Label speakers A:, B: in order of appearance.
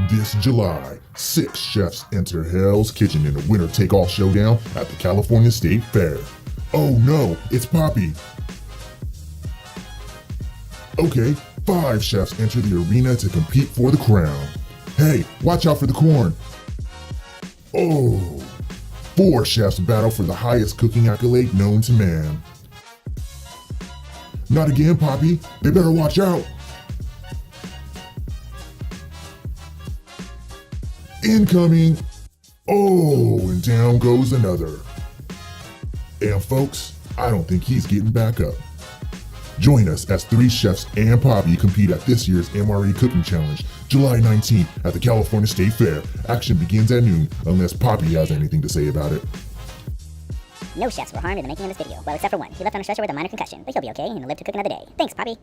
A: This July, 6 chefs enter Hell's Kitchen in a winner-take-all showdown at the California State Fair. Oh no, it's Poppy. Okay, 5 chefs enter the arena to compete for the crown. Hey, watch out for the corn. Oh, 4 chefs battle for the highest cooking accolade known to man. Not again, Poppy. They better watch out. Incoming! Oh, and down goes another. And folks, I don't think he's getting back up. Join us as 3 chefs and Poppy compete at this year's MRE Cooking Challenge, July 19th at the California State Fair. Action begins at noon, unless Poppy has anything to say about it.
B: No chefs were harmed in the making of this video, well except for one. He left on a stretcher with a minor concussion, but he'll be okay and he'll live to cook another day. Thanks, Poppy.